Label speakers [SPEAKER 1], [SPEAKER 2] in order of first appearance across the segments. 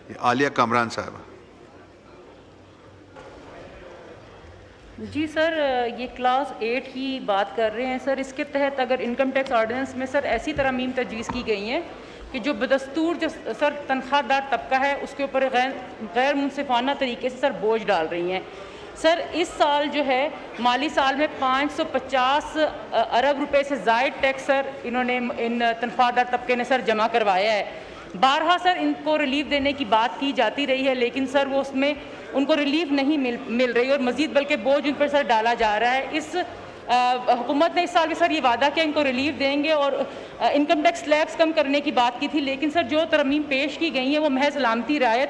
[SPEAKER 1] عالیہ کامران صاحب.
[SPEAKER 2] جی سر، یہ کلاس 8 کی بات کر رہے ہیں سر. اس کے تحت اگر انکم ٹیکس آرڈیننس میں سر ایسی ترامیم تجویز کی گئی ہیں کہ جو بدستور جو سر تنخواہ دار طبقہ ہے اس کے اوپر غیر منصفانہ طریقے سے سر بوجھ ڈال رہی ہیں. سر اس سال جو ہے مالی سال میں 550 ارب روپے سے زائد ٹیکس سر انہوں نے ان تنخواہ دار طبقے نے سر جمع کروایا ہے. بارہا سر ان کو ریلیف دینے کی بات کی جاتی رہی ہے، لیکن سر وہ اس میں ان کو ریلیف نہیں مل رہی اور مزید بلکہ بوجھ ان پر سر ڈالا جا رہا ہے. اس حکومت نے اس سال بھی سر یہ وعدہ کیا ان کو ریلیف دیں گے اور انکم ٹیکس سلیبس کم کرنے کی بات کی تھی، لیکن سر جو ترمیم پیش کی گئی ہیں وہ محض علامتی رعایت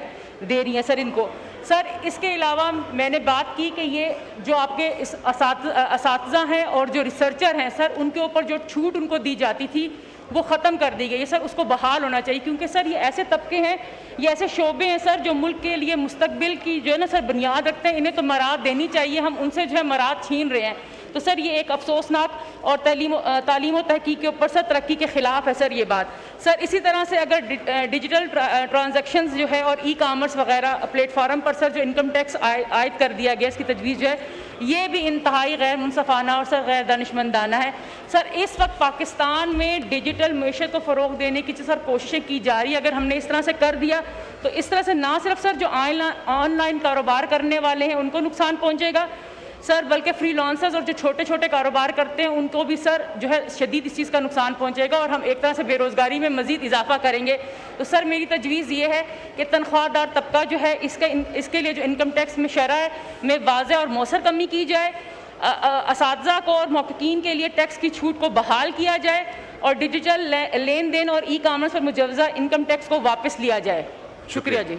[SPEAKER 2] دے رہی ہیں سر ان کو. سر اس کے علاوہ میں نے بات کی کہ یہ جو آپ کے اساتذہ ہیں اور جو ریسرچر ہیں سر ان کے اوپر جو چھوٹ ان کو دی جاتی تھی وہ ختم کر دی گئی ہے. سر اس کو بحال ہونا چاہیے، کیونکہ سر یہ ایسے طبقے ہیں، یہ ایسے شعبے ہیں سر جو ملک کے لیے مستقبل کی جو ہے نا سر بنیاد رکھتے ہیں. انہیں تو مراعات دینی چاہیے، ہم ان سے جو ہے مراعات چھین رہے ہیں. تو سر یہ ایک افسوسناک اور تعلیم و تحقیق کے اوپر سر ترقی کے خلاف ہے سر یہ بات. سر اسی طرح سے اگر ڈیجیٹل ٹرانزیکشنز جو ہے اور ای کامرس وغیرہ پلیٹ فارم پر سر جو انکم ٹیکس عائد کر دیا گیا، اس کی تجویز جو ہے یہ بھی انتہائی غیر منصفانہ اور سر غیر دانشمندانہ ہے. سر اس وقت پاکستان میں ڈیجیٹل معیشت کو فروغ دینے کی سر کوششیں کی جا رہی ہے. اگر ہم نے اس طرح سے کر دیا تو اس طرح سے نہ صرف سر جو آن لائن کاروبار کرنے والے ہیں ان کو نقصان پہنچے گا سر، بلکہ فری لانسرز اور جو چھوٹے چھوٹے کاروبار کرتے ہیں ان کو بھی سر جو ہے شدید اس چیز کا نقصان پہنچے گا اور ہم ایک طرح سے بے روزگاری میں مزید اضافہ کریں گے. تو سر میری تجویز یہ ہے کہ تنخواہ دار طبقہ جو ہے اس کے لیے جو انکم ٹیکس میں شرح میں واضح اور مؤثر کمی کی جائے، اساتذہ کو اور محققین کے لیے ٹیکس کی چھوٹ کو بحال کیا جائے اور ڈیجیٹل لین دین اور ای کامرس پر مجوزہ انکم ٹیکس کو واپس لیا جائے. شکریہ جی.